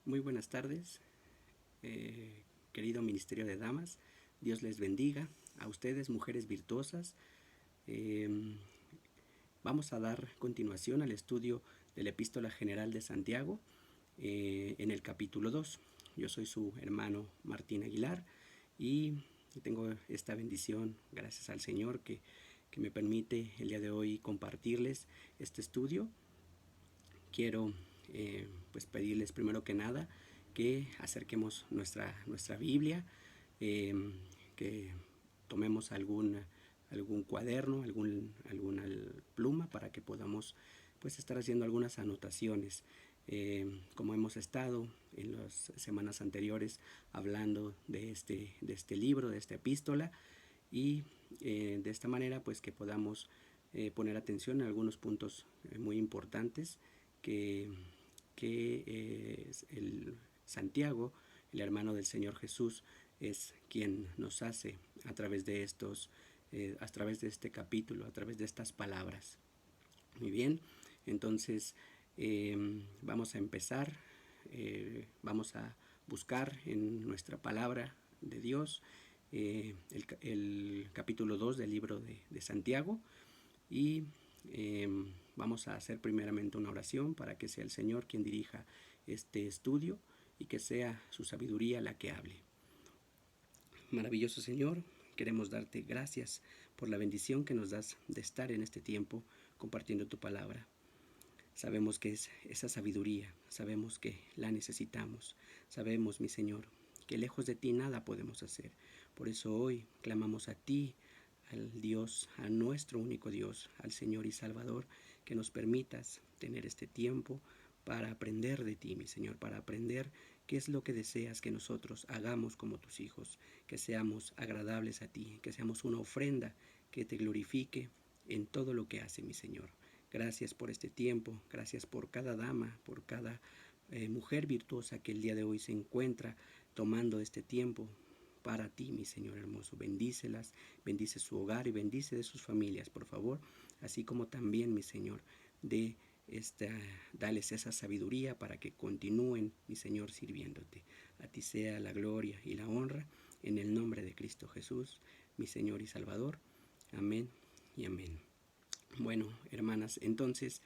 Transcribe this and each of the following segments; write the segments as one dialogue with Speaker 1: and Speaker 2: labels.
Speaker 1: Muy buenas tardes, querido Ministerio de Damas. Dios les bendiga. A ustedes, mujeres virtuosas. Eh, Vamos a dar continuación al estudio de la Epístola General de Santiago en el capítulo 2. Yo soy su hermano Martín Aguilar y tengo esta bendición, gracias al Señor, que me permite el día de hoy compartirles este estudio. Quiero pues pedirles primero que nada que acerquemos nuestra Biblia, que tomemos algún cuaderno, alguna pluma para que podamos pues estar haciendo algunas anotaciones. Como hemos estado en las semanas anteriores hablando de este libro, de esta epístola, y de esta manera pues que podamos poner atención en algunos puntos muy importantes que el Santiago, el hermano del Señor Jesús, es quien nos hace a través de a través de este capítulo, a través de estas palabras. Muy bien, entonces vamos a empezar, vamos a buscar en nuestra palabra de Dios el capítulo 2 del libro de Santiago, y vamos a hacer primeramente una oración para que sea el Señor quien dirija este estudio y que sea su sabiduría la que hable. Maravilloso Señor, queremos darte gracias por la bendición que nos das de estar en este tiempo compartiendo tu palabra. Sabemos que es esa sabiduría, sabemos que la necesitamos, sabemos, mi Señor, que lejos de ti nada podemos hacer. Por eso hoy clamamos a ti, al Dios, a nuestro único Dios, al Señor y Salvador, que nos permitas tener este tiempo para aprender de ti, mi Señor, para aprender qué es lo que deseas que nosotros hagamos como tus hijos, que seamos agradables a ti, que seamos una ofrenda que te glorifique en todo lo que hace, mi Señor. Gracias por este tiempo, gracias por cada dama, por cada mujer virtuosa que el día de hoy se encuentra tomando este tiempo para ti, mi Señor hermoso. Bendícelas, bendice su hogar y bendice de sus familias, por favor, así como también, mi Señor, dales esa sabiduría para que continúen, mi Señor, sirviéndote. A ti sea la gloria y la honra, en el nombre de Cristo Jesús, mi Señor y Salvador. Amén y amén. Bueno, hermanas, entonces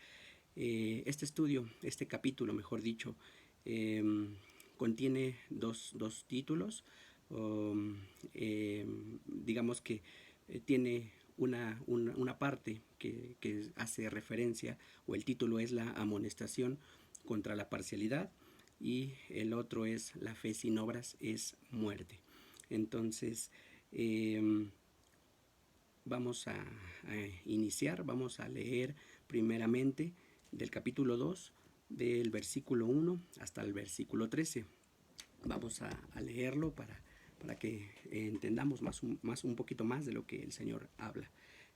Speaker 1: este estudio, este capítulo, mejor dicho, contiene dos títulos. Digamos que tiene una parte que hace referencia, o el título es la amonestación contra la parcialidad, y el otro es la fe sin obras es muerte. Entonces, vamos a iniciar, vamos a leer primeramente del capítulo 2, del versículo 1 hasta el versículo 13. Vamos a leerlo para que entendamos un poquito más de lo que el Señor habla.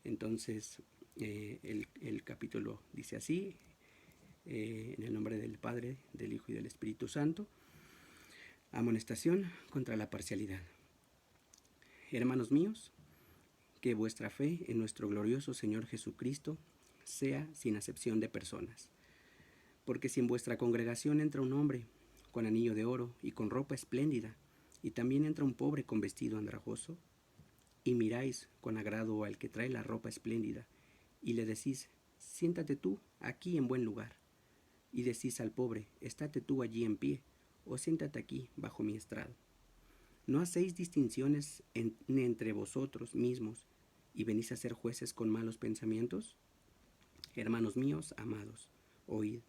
Speaker 1: Entonces, el capítulo dice así, en el nombre del Padre, del Hijo y del Espíritu Santo. Amonestación contra la parcialidad. Hermanos míos, que vuestra fe en nuestro glorioso Señor Jesucristo sea sin acepción de personas. Porque si en vuestra congregación entra un hombre con anillo de oro y con ropa espléndida, y también entra un pobre con vestido andrajoso, y miráis con agrado al que trae la ropa espléndida, y le decís, siéntate tú aquí en buen lugar, y decís al pobre, estate tú allí en pie, o siéntate aquí bajo mi estrado. ¿No hacéis distinciones entre vosotros mismos y venís a ser jueces con malos pensamientos? Hermanos míos, amados, oíd.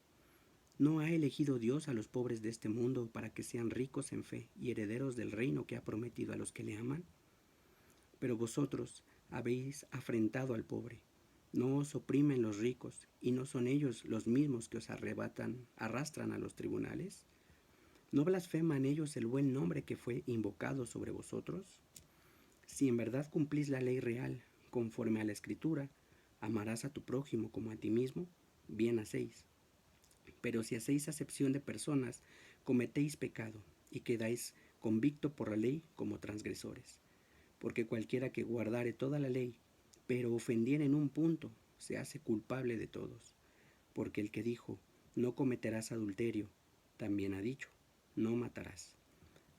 Speaker 1: ¿No ha elegido Dios a los pobres de este mundo para que sean ricos en fe y herederos del reino que ha prometido a los que le aman? Pero vosotros habéis afrentado al pobre. No os oprimen los ricos, y no son ellos los mismos que os arrastran a los tribunales. ¿No blasfeman ellos el buen nombre que fue invocado sobre vosotros? Si en verdad cumplís la ley real, conforme a la Escritura, amarás a tu prójimo como a ti mismo, bien hacéis. Pero si hacéis acepción de personas, cometéis pecado, y quedáis convicto por la ley como transgresores. Porque cualquiera que guardare toda la ley, pero ofendiere en un punto, se hace culpable de todos. Porque el que dijo, no cometerás adulterio, también ha dicho, no matarás.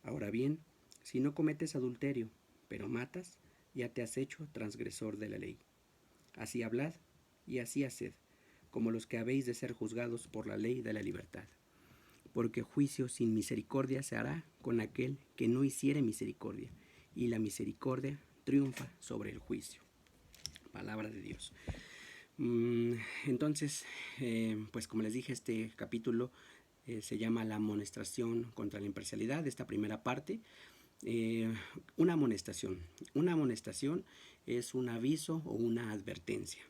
Speaker 1: Ahora bien, si no cometes adulterio, pero matas, ya te has hecho transgresor de la ley. Así hablad y así haced, como los que habéis de ser juzgados por la ley de la libertad. Porque juicio sin misericordia se hará con aquel que no hiciere misericordia, y la misericordia triunfa sobre el juicio. Palabra de Dios. Entonces, pues como les dije, este capítulo se llama la amonestación contra la imparcialidad, esta primera parte. Una amonestación. Una amonestación es un aviso o una advertencia.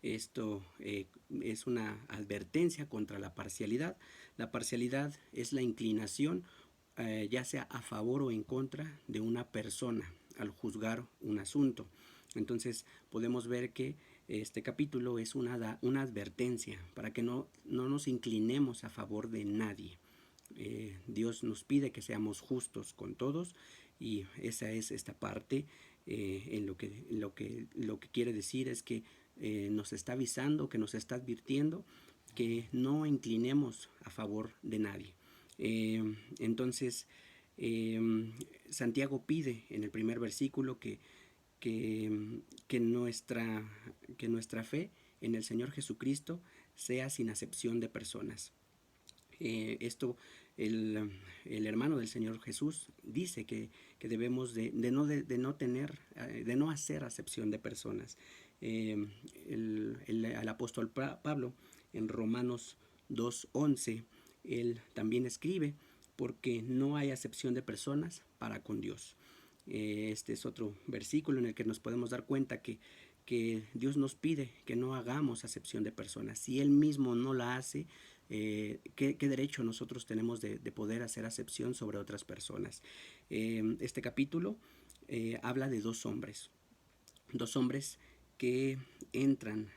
Speaker 1: Esto es una advertencia contra la parcialidad. La parcialidad es la inclinación, ya sea a favor o en contra de una persona al juzgar un asunto. Entonces podemos ver que este capítulo es una advertencia para que no nos inclinemos a favor de nadie. Dios nos pide que seamos justos con todos, y esa es esta parte. En lo que quiere decir es que nos está avisando, que nos está advirtiendo que no inclinemos a favor de nadie. Entonces, Santiago pide en el primer versículo que nuestra fe en el Señor Jesucristo sea sin acepción de personas. Esto el hermano del Señor Jesús dice que debemos de no hacer acepción de personas. El apóstol Pablo en Romanos 2:11 él también escribe: porque no hay acepción de personas para con Dios. Este es otro versículo en el que nos podemos dar cuenta que Dios nos pide que no hagamos acepción de personas. Si Él mismo no la hace, ¿qué derecho nosotros tenemos de poder hacer acepción sobre otras personas? Este capítulo habla de dos hombres que entran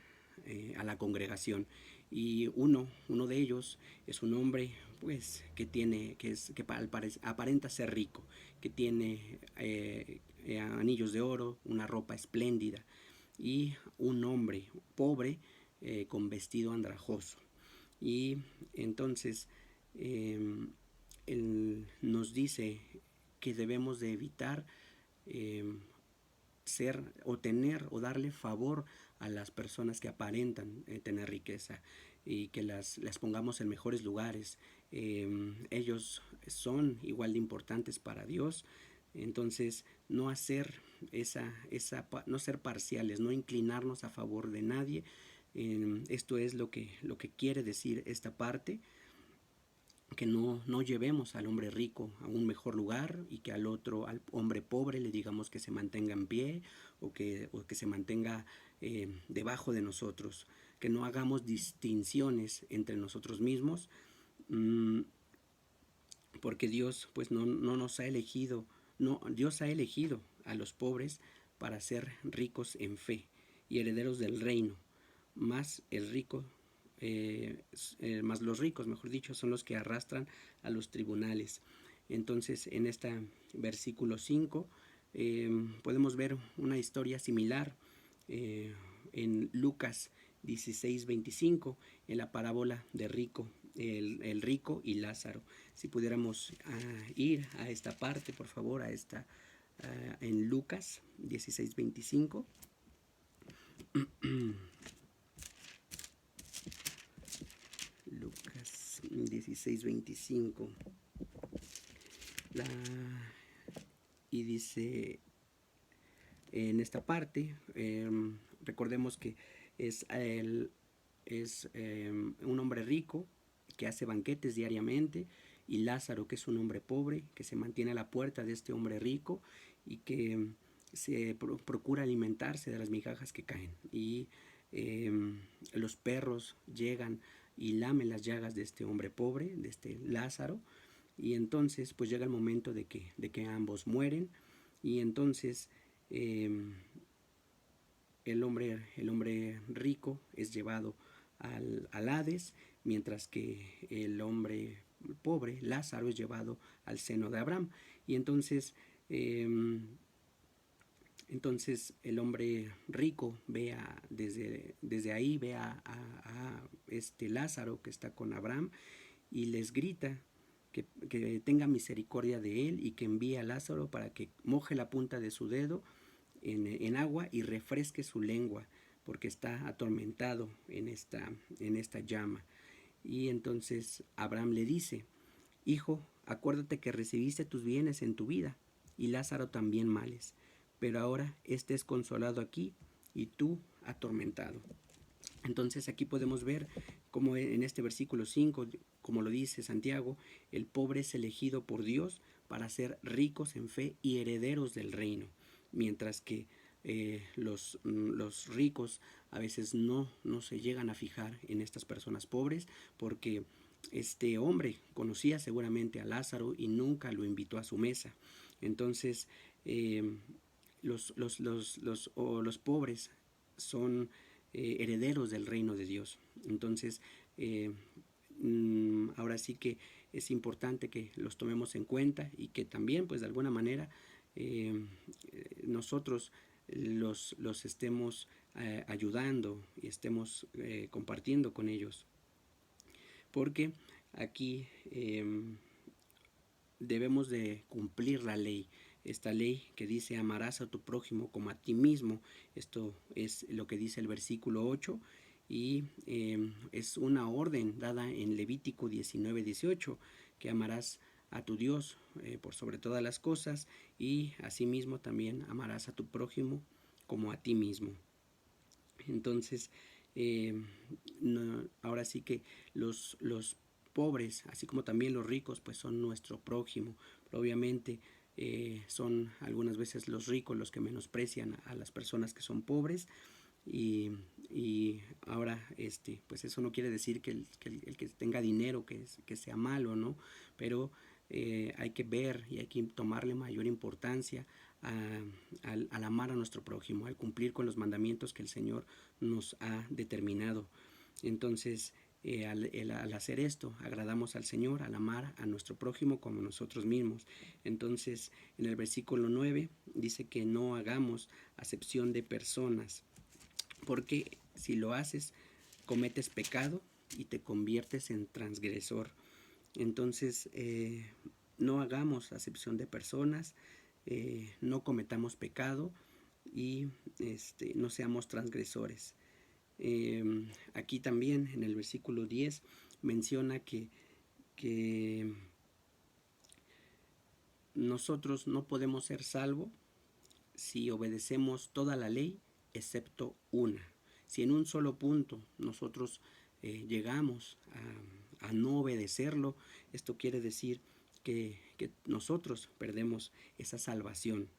Speaker 1: a la congregación, y uno de ellos es un hombre pues que aparenta ser rico, que tiene anillos de oro, una ropa espléndida, y un hombre pobre con vestido andrajoso. Y entonces él nos dice que debemos de evitar ser o tener o darle favor a las personas que aparentan tener riqueza, y que las pongamos en mejores lugares. Ellos son igual de importantes para Dios. Entonces no hacer no ser parciales, no inclinarnos a favor de nadie. Esto es lo que quiere decir esta parte, que no llevemos al hombre rico a un mejor lugar, y que al hombre pobre le digamos que se mantenga en pie, o que se mantenga debajo de nosotros, que no hagamos distinciones entre nosotros mismos, porque Dios pues no nos ha elegido. Dios ha elegido a los pobres para ser ricos en fe y herederos del reino. Más más los ricos, mejor dicho, son los que arrastran a los tribunales. Entonces, en este versículo 5 podemos ver una historia similar en Lucas 16:25, en la parábola de el rico y Lázaro. Si pudiéramos ir a esta parte, por favor, en Lucas 16:25. Lucas 16:25. Y dice en esta parte, recordemos que es un hombre rico que hace banquetes diariamente, y Lázaro, que es un hombre pobre que se mantiene a la puerta de este hombre rico, y que se procura alimentarse de las migajas que caen, y los perros llegan y lamen las llagas de este hombre pobre, de este Lázaro. Y entonces pues llega el momento de que ambos mueren, y entonces el hombre rico es llevado al Hades, mientras que el hombre pobre, Lázaro, es llevado al seno de Abraham. Y entonces el hombre rico ve desde ahí a este Lázaro que está con Abraham, y les grita que tenga misericordia de él y que envíe a Lázaro para que moje la punta de su dedo en agua y refresque su lengua, porque está atormentado en esta llama. Y entonces Abraham le dice: hijo, acuérdate que recibiste tus bienes en tu vida, y Lázaro también males, pero ahora éste es consolado aquí y tú atormentado. Entonces aquí podemos ver como en este versículo 5, como lo dice Santiago, el pobre es elegido por Dios para ser ricos en fe y herederos del reino, mientras que los ricos a veces no se llegan a fijar en estas personas pobres, porque este hombre conocía seguramente a Lázaro y nunca lo invitó a su mesa. Entonces los pobres son herederos del reino de Dios. Entonces ahora sí que es importante que los tomemos en cuenta y que también pues de alguna manera nosotros los estemos ayudando y estemos compartiendo con ellos, porque aquí debemos de cumplir la ley, esta ley que dice amarás a tu prójimo como a ti mismo. Esto es lo que dice el versículo 8 y es una orden dada en Levítico 19:18, que amarás a tu Dios por sobre todas las cosas, y asimismo también amarás a tu prójimo como a ti mismo. Entonces ahora sí que los pobres, así como también los ricos, pues son nuestro prójimo. Pero obviamente son algunas veces los ricos los que menosprecian a las personas que son pobres, y ahora pues eso no quiere decir que el que tenga dinero que sea malo, ¿no? Pero hay que ver y hay que tomarle mayor importancia al amar a nuestro prójimo, al cumplir con los mandamientos que el Señor nos ha determinado. Entonces al hacer esto agradamos al Señor, al amar a nuestro prójimo como nosotros mismos. Entonces en el versículo 9 dice que no hagamos acepción de personas, porque si lo haces cometes pecado y te conviertes en transgresor. Entonces no hagamos acepción de personas, no cometamos pecado y no seamos transgresores. Aquí también en el versículo 10 menciona que nosotros no podemos ser salvos si obedecemos toda la ley excepto una. Si en un solo punto nosotros llegamos a no obedecerlo, esto quiere decir que nosotros perdemos esa salvación.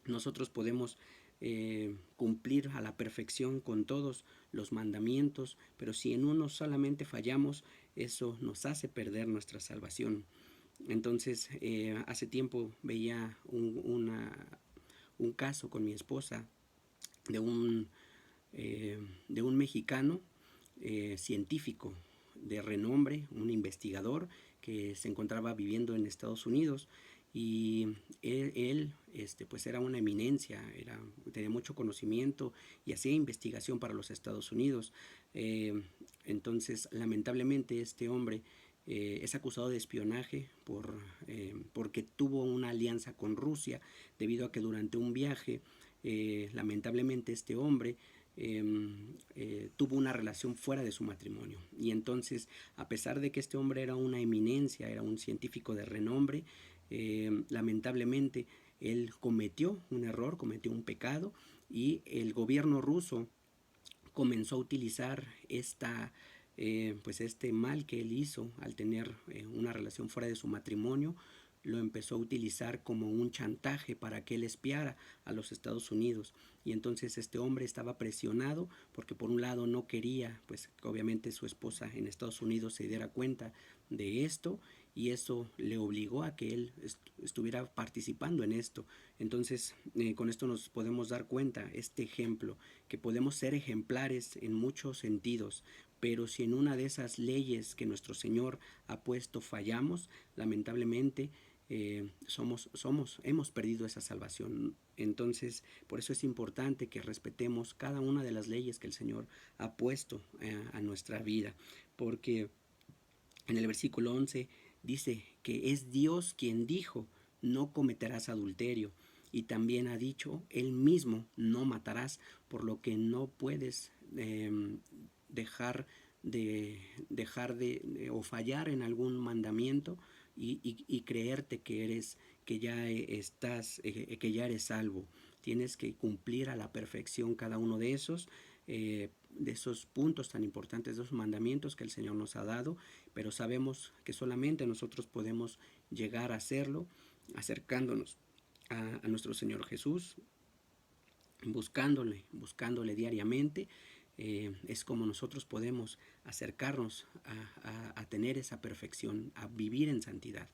Speaker 1: Nosotros podemos cumplir a la perfección con todos los mandamientos, pero si en uno solamente fallamos, eso nos hace perder nuestra salvación. Entonces hace tiempo veía un caso con mi esposa de un mexicano científico de renombre, un investigador que se encontraba viviendo en Estados Unidos, y él pues era una eminencia, tenía mucho conocimiento y hacía investigación para los Estados Unidos. Entonces lamentablemente este hombre es acusado de espionaje porque tuvo una alianza con Rusia, debido a que durante un viaje lamentablemente este hombre tuvo una relación fuera de su matrimonio. Y entonces, a pesar de que este hombre era una eminencia, era un científico de renombre, lamentablemente él cometió un error, cometió un pecado, y el gobierno ruso comenzó a utilizar pues este mal que él hizo al tener una relación fuera de su matrimonio. Lo empezó a utilizar como un chantaje para que él espiara a los Estados Unidos. Y entonces este hombre estaba presionado porque por un lado no quería pues que obviamente su esposa en Estados Unidos se diera cuenta de esto, y eso le obligó a que él estuviera participando en esto. Entonces con esto nos podemos dar cuenta, este ejemplo, que podemos ser ejemplares en muchos sentidos, pero si en una de esas leyes que nuestro Señor ha puesto fallamos, lamentablemente hemos perdido esa salvación. Entonces por eso es importante que respetemos cada una de las leyes que el Señor ha puesto a nuestra vida, porque en el versículo 11 dice que es Dios quien dijo, no cometerás adulterio. Y también ha dicho él mismo, no matarás, por lo que no puedes dejar o fallar en algún mandamiento y creerte que ya que ya eres salvo. Tienes que cumplir a la perfección cada uno de esos puntos tan importantes, de esos mandamientos que el Señor nos ha dado, pero sabemos que solamente nosotros podemos llegar a hacerlo acercándonos a nuestro Señor Jesús, buscándole diariamente. Es como nosotros podemos acercarnos a tener esa perfección, a vivir en santidad.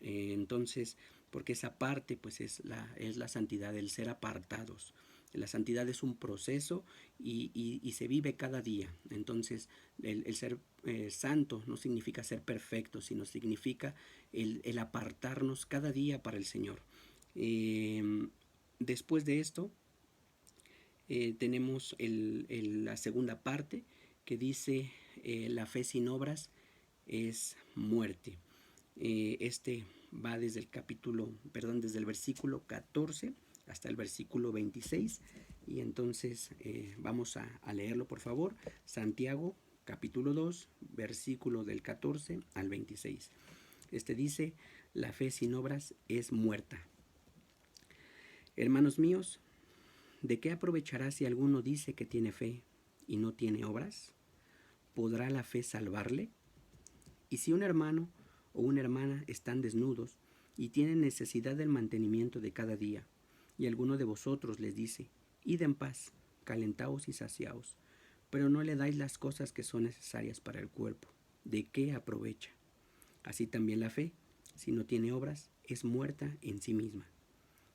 Speaker 1: Entonces, porque esa parte pues es la santidad, el ser apartados. La santidad es un proceso y se vive cada día. Entonces, el ser santo no significa ser perfecto, sino significa el apartarnos cada día para el Señor. Después de esto, tenemos la segunda parte que dice la fe sin obras es muerte. Este va desde el versículo 14 hasta el versículo 26 y entonces vamos a leerlo, por favor. Santiago capítulo 2, versículo del 14 al 26. Este dice, la fe sin obras es muerta. Hermanos míos, ¿de qué aprovechará si alguno dice que tiene fe y no tiene obras? ¿Podrá la fe salvarle? Y si un hermano o una hermana están desnudos y tienen necesidad del mantenimiento de cada día, y alguno de vosotros les dice, id en paz, calentaos y saciaos, pero no le dais las cosas que son necesarias para el cuerpo, ¿de qué aprovecha? Así también la fe, si no tiene obras, es muerta en sí misma.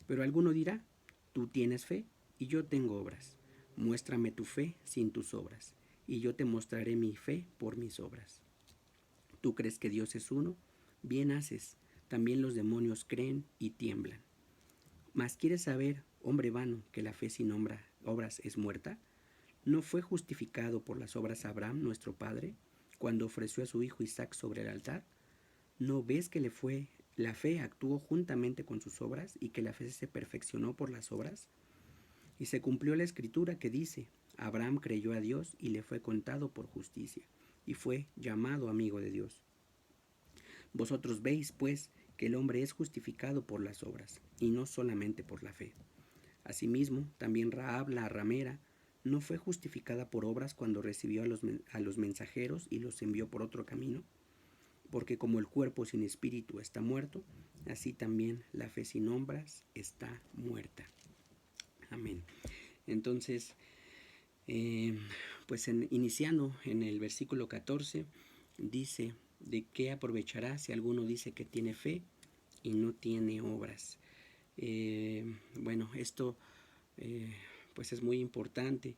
Speaker 1: Pero alguno dirá, tú tienes fe y yo tengo obras. Muéstrame tu fe sin tus obras, y yo te mostraré mi fe por mis obras. ¿Tú crees que Dios es uno? Bien haces. También los demonios creen y tiemblan. ¿Mas quieres saber, hombre vano, que la fe sin obras es muerta? ¿No fue justificado por las obras Abraham, nuestro padre, cuando ofreció a su hijo Isaac sobre el altar? ¿No ves que la fe actuó juntamente con sus obras y que la fe se perfeccionó por las obras? Y se cumplió la escritura que dice, Abraham creyó a Dios y le fue contado por justicia, y fue llamado amigo de Dios. Vosotros veis, pues, que el hombre es justificado por las obras, y no solamente por la fe. Asimismo, también Rahab la ramera no fue justificada por obras cuando recibió a los mensajeros y los envió por otro camino, porque como el cuerpo sin espíritu está muerto, así también la fe sin obras está muerta. Amén. Entonces, iniciando en el versículo 14, dice, ¿de qué aprovechará si alguno dice que tiene fe y no tiene obras? Esto pues es muy importante.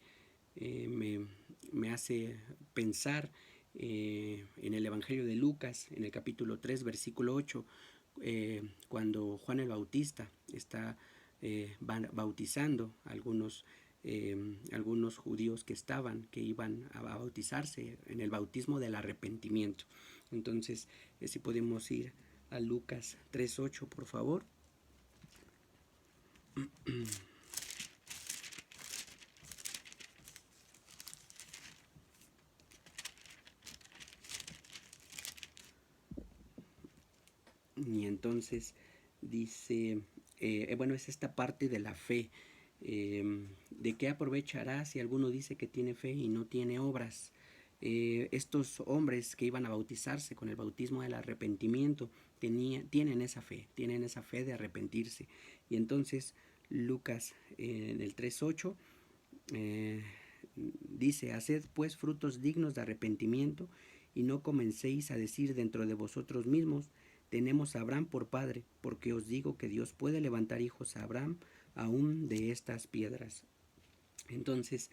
Speaker 1: Me hace pensar en el Evangelio de Lucas, en el capítulo 3, versículo 8, cuando Juan el Bautista está bautizando a algunos judíos que iban a bautizarse en el bautismo del arrepentimiento. Entonces, si podemos ir a Lucas 3:8, por favor. Y entonces dice, es esta parte de la fe. ¿De qué aprovechará si alguno dice que tiene fe y no tiene obras? Estos hombres que iban a bautizarse con el bautismo del arrepentimiento tienen esa fe de arrepentirse. Y entonces Lucas en el 3:8 dice, haced pues frutos dignos de arrepentimiento y no comencéis a decir dentro de vosotros mismos, tenemos a Abraham por padre, porque os digo que Dios puede levantar hijos a Abraham aún de estas piedras. Entonces,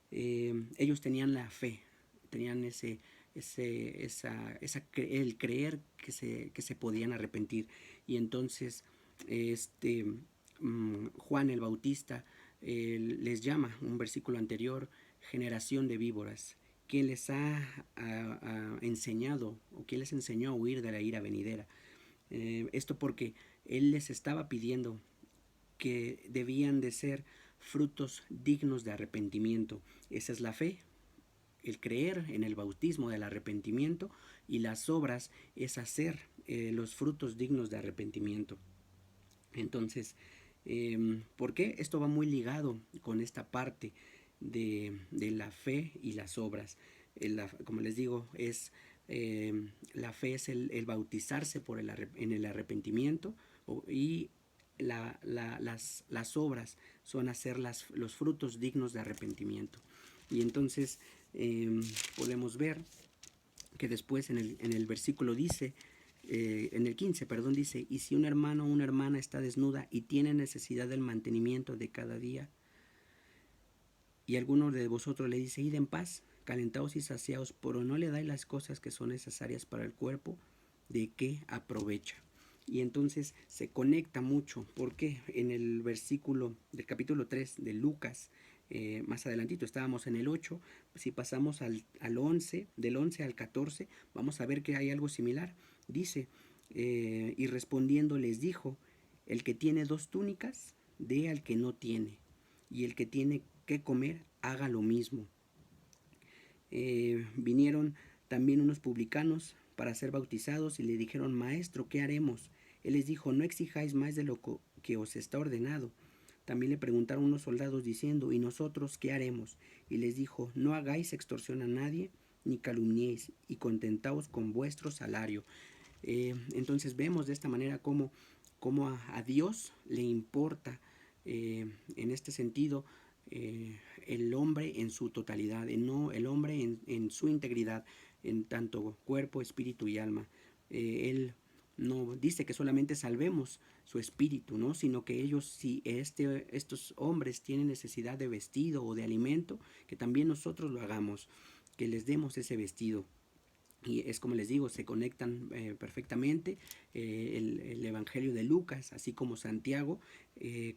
Speaker 1: ellos tenían la fe, tenían el creer que se podían arrepentir. Y entonces, Juan el Bautista les llama, un versículo anterior, generación de víboras. ¿Quién les ha enseñado o quién les enseñó a huir de la ira venidera. Esto porque Él les estaba pidiendo que debían de ser frutos dignos de arrepentimiento. Esa es la fe, el creer en el bautismo del arrepentimiento, y las obras es hacer los frutos dignos de arrepentimiento. Entonces, ¿por qué? Esto va muy ligado con esta parte de la fe y las obras. Como les digo, la fe es el bautizarse en el arrepentimiento, y las obras son hacer los frutos dignos de arrepentimiento. Y entonces podemos ver que después en el versículo dice, en el 15, perdón, dice: y si un hermano o una hermana está desnuda y tiene necesidad del mantenimiento de cada día, y alguno de vosotros le dice: id en paz, calentaos y saciaos, pero no le dais las cosas que son necesarias para el cuerpo, ¿de qué aprovecha? Y entonces se conecta mucho, porque en el versículo del capítulo 3 de Lucas, más adelantito, estábamos en el 8, si pasamos al 11, del 11 al 14, vamos a ver que hay algo similar. Dice, y respondiendo les dijo: el que tiene 2 túnicas, dé al que no tiene, y el que tiene que comer, haga lo mismo. Vinieron también unos publicanos para ser bautizados y le dijeron: maestro, ¿qué haremos? Él les dijo: no exijáis más de lo que os está ordenado. También le preguntaron unos soldados diciendo: ¿y nosotros qué haremos? Y les dijo: no hagáis extorsión a nadie, ni calumniéis, y contentaos con vuestro salario. Entonces vemos de esta manera cómo a Dios le importa, en este sentido, el hombre en su totalidad, no el hombre en su integridad, en tanto cuerpo, espíritu y alma. Él no dice que solamente salvemos su espíritu, ¿no? Sino que ellos, si estos hombres tienen necesidad de vestido o de alimento, que también nosotros lo hagamos, que les demos ese vestido. Y es como les digo, se conectan perfectamente. El Evangelio de Lucas, así como Santiago,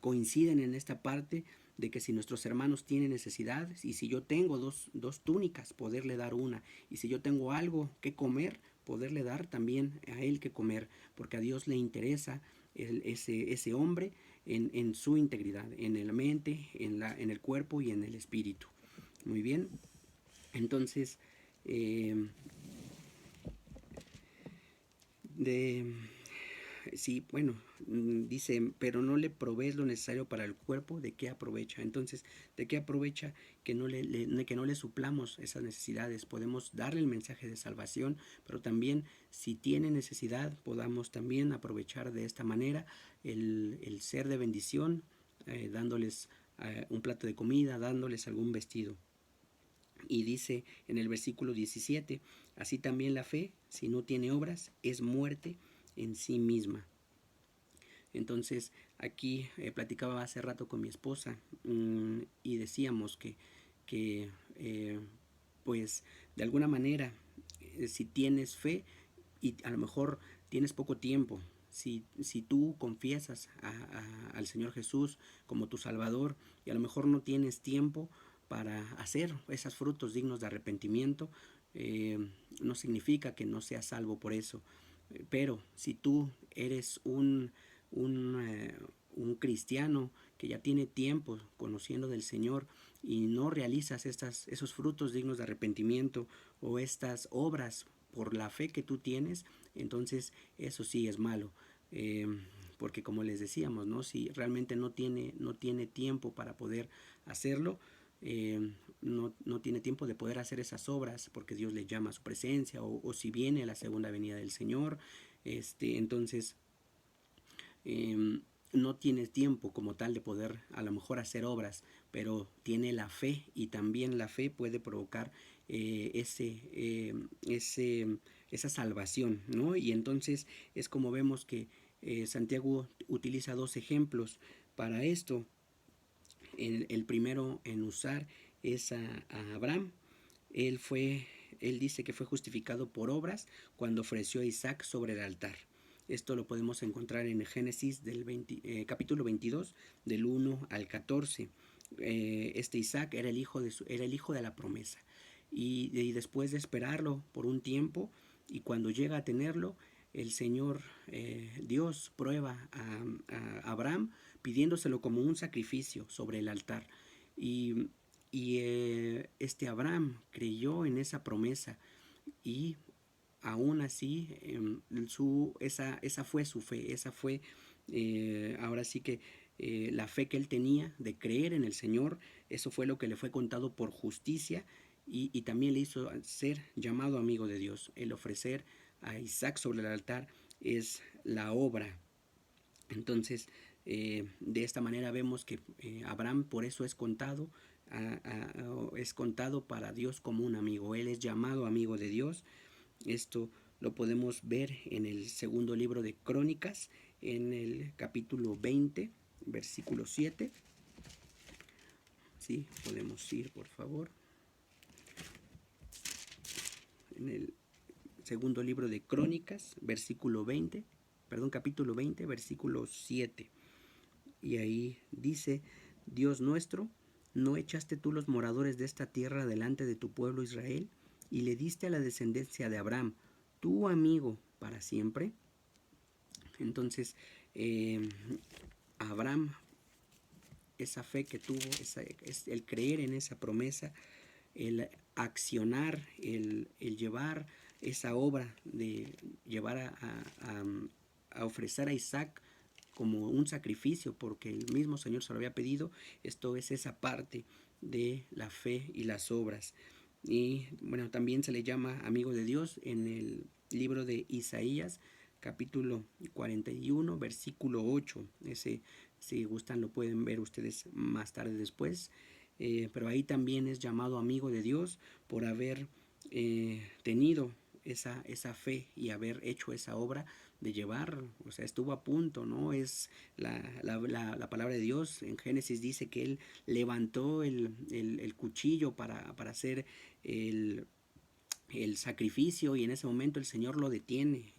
Speaker 1: coinciden en esta parte de que si nuestros hermanos tienen necesidad, y si yo tengo dos túnicas, poderle dar una, y si yo tengo algo que comer, poderle dar también a él que comer, porque a Dios le interesa ese hombre en su integridad, en la mente, en el cuerpo y en el espíritu. Muy bien, entonces sí, bueno, dice: pero no le provees lo necesario para el cuerpo, ¿de qué aprovecha? Entonces, ¿de qué aprovecha que no le suplamos esas necesidades? Podemos darle el mensaje de salvación, pero también, si tiene necesidad, podamos también aprovechar de esta manera el ser de bendición, dándoles un plato de comida, dándoles algún vestido. Y dice en el versículo 17: así también la fe, si no tiene obras, es muerte en sí misma. Entonces, aquí platicaba hace rato con mi esposa, y decíamos que pues de alguna manera, si tienes fe y a lo mejor tienes poco tiempo, si tú confiesas al Señor Jesús como tu Salvador, y a lo mejor no tienes tiempo para hacer esos frutos dignos de arrepentimiento, no significa que no seas salvo por eso. Pero si tú eres un cristiano que ya tiene tiempo conociendo del Señor y no realizas esos frutos dignos de arrepentimiento o estas obras por la fe que tú tienes, entonces eso sí es malo. Porque como les decíamos, ¿no? Si realmente no tiene tiempo para poder hacerlo, no tiene tiempo de poder hacer esas obras porque Dios le llama a su presencia, o si viene la segunda venida del Señor, entonces no tiene tiempo como tal de poder a lo mejor hacer obras, pero tiene la fe, y también la fe puede provocar esa salvación, ¿no? Y entonces es como vemos que Santiago utiliza 2 ejemplos para esto. El primero en usar es a Abraham. Él dice que fue justificado por obras cuando ofreció a Isaac sobre el altar. Esto lo podemos encontrar en Génesis capítulo 22, del 1 al 14. Este Isaac era el hijo de la promesa. Y después de esperarlo por un tiempo, y cuando llega a tenerlo, el Señor Dios prueba a Abraham pidiéndoselo como un sacrificio sobre el altar. Y, este Abraham creyó en esa promesa y aún así esa fue su fe, esa fue ahora sí que la fe que él tenía de creer en el Señor. Eso fue lo que le fue contado por justicia y también le hizo ser llamado amigo de Dios. El ofrecer a Isaac sobre el altar es la obra. Entonces, de esta manera vemos que Abraham por eso es contado para Dios como un amigo. Él es llamado amigo de Dios. Esto lo podemos ver en el segundo libro de Crónicas, en el capítulo 20, versículo 7. Sí, podemos ir, por favor. En el segundo libro de Crónicas, capítulo 20, versículo 7. Y ahí dice: Dios nuestro, ¿no echaste tú los moradores de esta tierra delante de tu pueblo Israel? Y le diste a la descendencia de Abraham, tu amigo, para siempre. Entonces, Abraham, esa fe que tuvo, el creer en esa promesa, el accionar, el llevar esa obra de llevar a ofrecer a Isaac como un sacrificio, porque el mismo Señor se lo había pedido. Esto es esa parte de la fe y las obras. Y bueno, también se le llama amigo de Dios en el libro de Isaías, capítulo 41, versículo 8. Ese, si gustan, lo pueden ver ustedes más tarde después. Pero ahí también es llamado amigo de Dios por haber tenido esa fe y haber hecho esa obra de llevar, o sea, estuvo a punto, ¿no? Es la palabra de Dios. En Génesis dice que él levantó el cuchillo para hacer el, el sacrificio, y en ese momento el Señor lo detiene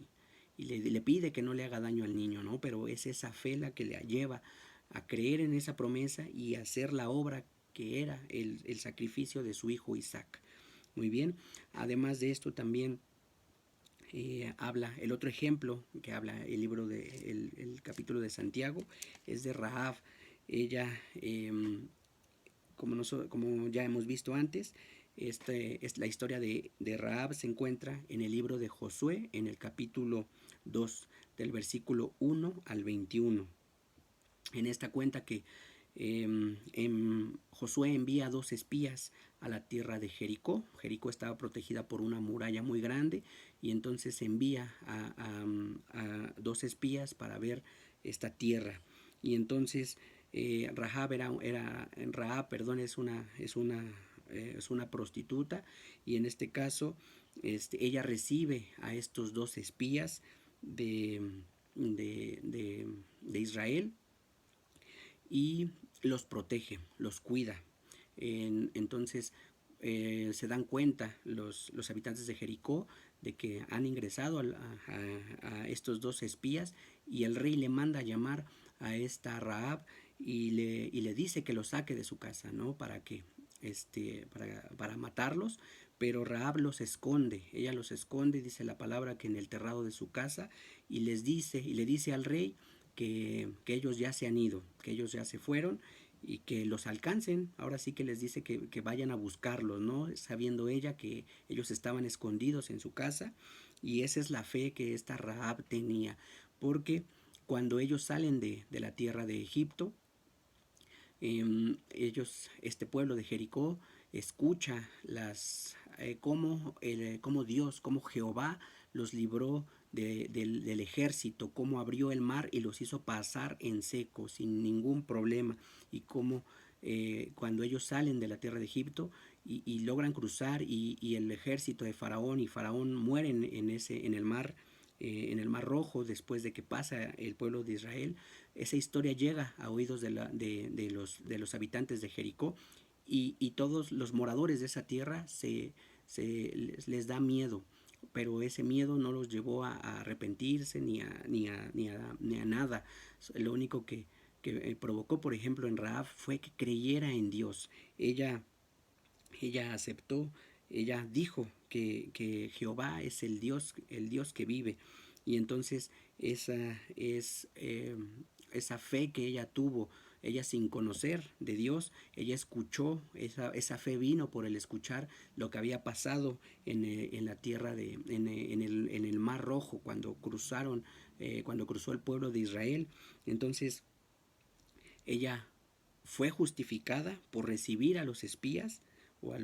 Speaker 1: y le pide que no le haga daño al niño, ¿no? Pero es esa fe la que le lleva a creer en esa promesa y a hacer la obra que era el sacrificio de su hijo Isaac. Muy bien, además de esto también habla el otro ejemplo que habla el libro el capítulo de Santiago, es de Rahab. Ella, como ya hemos visto antes, es la historia de Rahab, se encuentra en el libro de Josué, en el capítulo 2, del versículo 1 al 21. En esta cuenta que Josué envía 2 espías a la tierra de Jericó. Jericó estaba protegida por una muralla muy grande, y entonces envía a 2 espías para ver esta tierra. Y entonces Rahab es una prostituta, y en este caso ella recibe a estos 2 espías de Israel y los protege, los cuida. Entonces se dan cuenta los habitantes de Jericó de que han ingresado a estos 2 espías, y el rey le manda a llamar a esta Rahab y le dice que los saque de su casa, ¿no? Para matarlos. Pero Rahab los esconde, ella los esconde, dice la palabra, que en el terrado de su casa, y le dice al rey que ellos ya se han ido, que ellos ya se fueron, y que los alcancen. Ahora sí que les dice que vayan a buscarlos, ¿no? Sabiendo ella que ellos estaban escondidos en su casa. Y esa es la fe que esta Rahab tenía, porque cuando ellos salen de la tierra de Egipto, este pueblo de Jericó escucha cómo Dios, cómo Jehová los libró del ejército, cómo abrió el mar y los hizo pasar en seco sin ningún problema, y cómo cuando ellos salen de la tierra de Egipto y logran cruzar, y el ejército de Faraón mueren en el mar Rojo, después de que pasa el pueblo de Israel. Esa historia llega a oídos de los habitantes de Jericó, y todos los moradores de esa tierra les da miedo, pero ese miedo no los llevó a arrepentirse ni a nada. Lo único que provocó, por ejemplo, en Rahab fue que creyera en Dios. Ella aceptó ella dijo que Jehová es el Dios que vive. Y entonces esa fe que ella tuvo, ella sin conocer de Dios, ella escuchó, esa fe vino por el escuchar lo que había pasado en la tierra, en el Mar Rojo, cuando cruzó el pueblo de Israel. Entonces ella fue justificada por recibir a los espías o a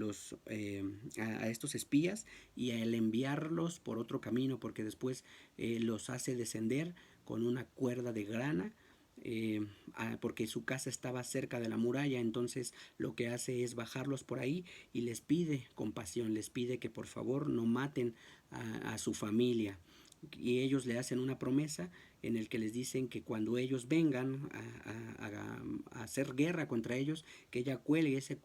Speaker 1: estos espías, y al enviarlos por otro camino, porque después los hace descender con una cuerda de grana, porque su casa estaba cerca de la muralla. Entonces lo que hace es bajarlos por ahí y les pide compasión, les pide que por favor no maten a su familia. Y ellos le hacen una promesa en el que les dicen que cuando ellos vengan a hacer guerra contra ellos, que ella cuelgue esa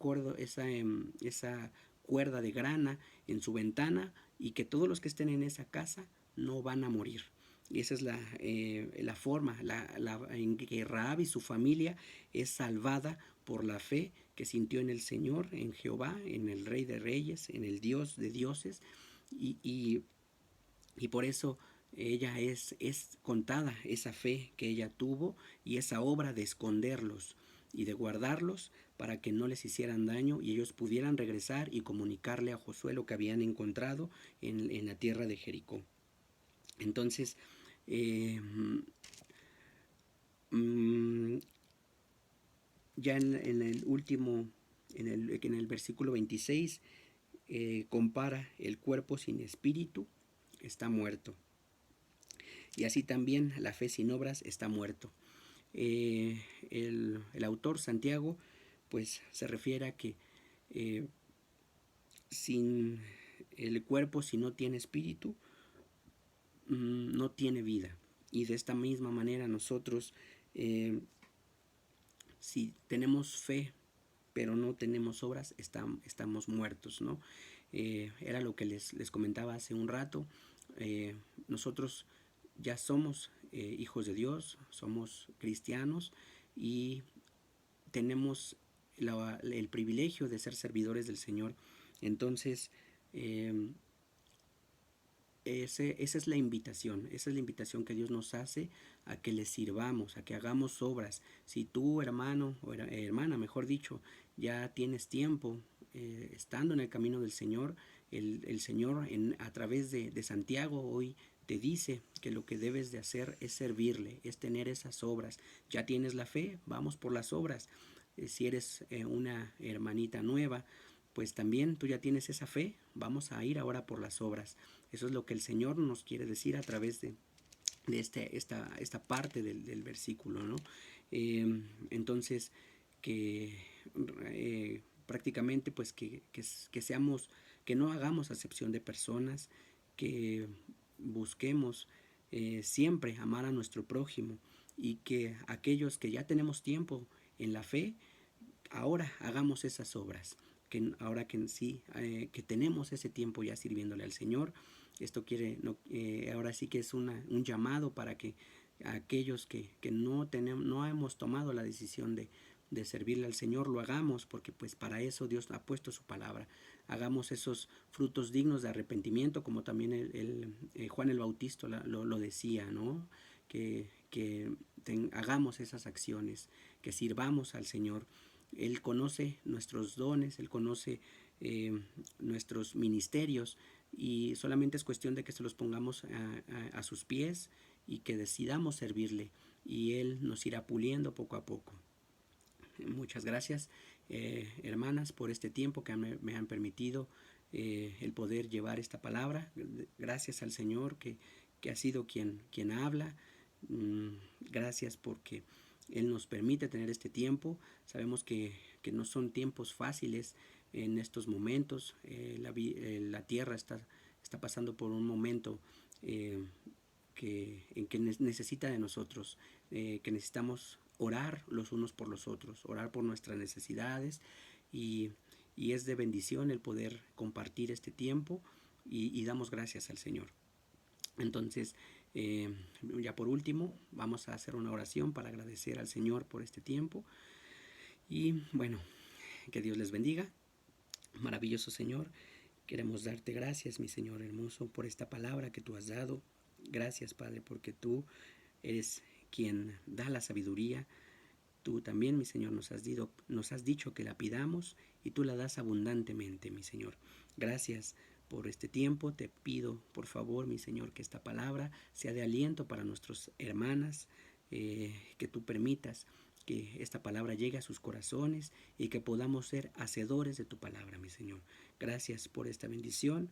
Speaker 1: cuerda de grana en su ventana, y que todos los que estén en esa casa no van a morir. Y esa es la forma en que Rahab y su familia es salvada por la fe que sintió en el Señor, en Jehová, en el Rey de Reyes, en el Dios de dioses. Y por eso es contada esa fe que ella tuvo, y esa obra de esconderlos y de guardarlos para que no les hicieran daño y ellos pudieran regresar y comunicarle a Josué lo que habían encontrado en la tierra de Jericó. Entonces, ya en el último, en el versículo 26, compara el cuerpo sin espíritu está muerto, y así también la fe sin obras está muerto. El autor Santiago pues se refiere a que sin el cuerpo, si no tiene espíritu, no tiene vida. Y de esta misma manera nosotros, si tenemos fe pero no tenemos obras, estamos muertos, ¿no? Era lo que les comentaba hace un rato. Nosotros ya somos hijos de Dios, somos cristianos, y tenemos el privilegio de ser servidores del Señor. Entonces, esa es la invitación que Dios nos hace, a que le sirvamos, a que hagamos obras. Si tú, hermano o hermana, mejor dicho, ya tienes tiempo estando en el camino del Señor, el Señor a través de Santiago hoy te dice que lo que debes de hacer es servirle, es tener esas obras. Ya tienes la fe, vamos por las obras. Si eres una hermanita nueva, pues también tú ya tienes esa fe, vamos a ir ahora por las obras. Eso es lo que el Señor nos quiere decir a través de esta parte del versículo, ¿no? Entonces, que prácticamente pues que seamos, que no hagamos acepción de personas, que busquemos siempre amar a nuestro prójimo, y que aquellos que ya tenemos tiempo en la fe, ahora hagamos esas obras, que ahora que sí, que tenemos ese tiempo ya sirviéndole al Señor. Esto ahora sí que es un llamado para que aquellos que no hemos tomado la decisión de servirle al Señor, lo hagamos, porque pues para eso Dios ha puesto su palabra. Hagamos esos frutos dignos de arrepentimiento, como también Juan el Bautista lo decía, ¿no? Que hagamos esas acciones, que sirvamos al Señor. Él conoce nuestros dones, Él conoce nuestros ministerios, y solamente es cuestión de que se los pongamos a sus pies y que decidamos servirle, y Él nos irá puliendo poco a poco. Muchas gracias, hermanas, por este tiempo que me han permitido el poder llevar esta palabra. Gracias al Señor que ha sido quien habla. Gracias porque Él nos permite tener este tiempo. Sabemos que no son tiempos fáciles en estos momentos. La tierra está pasando por un momento en que necesita de nosotros, que necesitamos orar los unos por los otros, orar por nuestras necesidades, y es de bendición el poder compartir este tiempo, y damos gracias al Señor. Entonces, ya por último, vamos a hacer una oración para agradecer al Señor por este tiempo. Y bueno, que Dios les bendiga. Maravilloso Señor, Queremos darte gracias, mi Señor hermoso, por esta palabra que tú has dado. Gracias, Padre, porque tú eres quien da la sabiduría. Tú también, mi Señor, nos has dicho que la pidamos y tú la das abundantemente, mi Señor. Gracias por este tiempo. Te pido, por favor, mi Señor, que esta palabra sea de aliento para nuestras hermanas, que tú permitas que esta palabra llegue a sus corazones y que podamos ser hacedores de tu palabra, mi Señor. Gracias por esta bendición.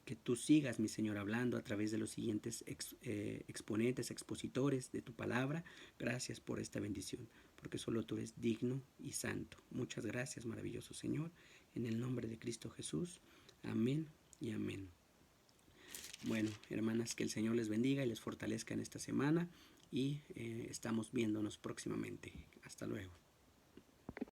Speaker 1: Que tú sigas, mi Señor, hablando a través de los siguientes exponentes, expositores de tu palabra. Gracias por esta bendición, porque solo tú eres digno y santo. Muchas gracias, maravilloso Señor. En el nombre de Cristo Jesús. Amén y amén. Bueno, hermanas, que el Señor les bendiga y les fortalezca en esta semana y estamos viéndonos próximamente. Hasta luego.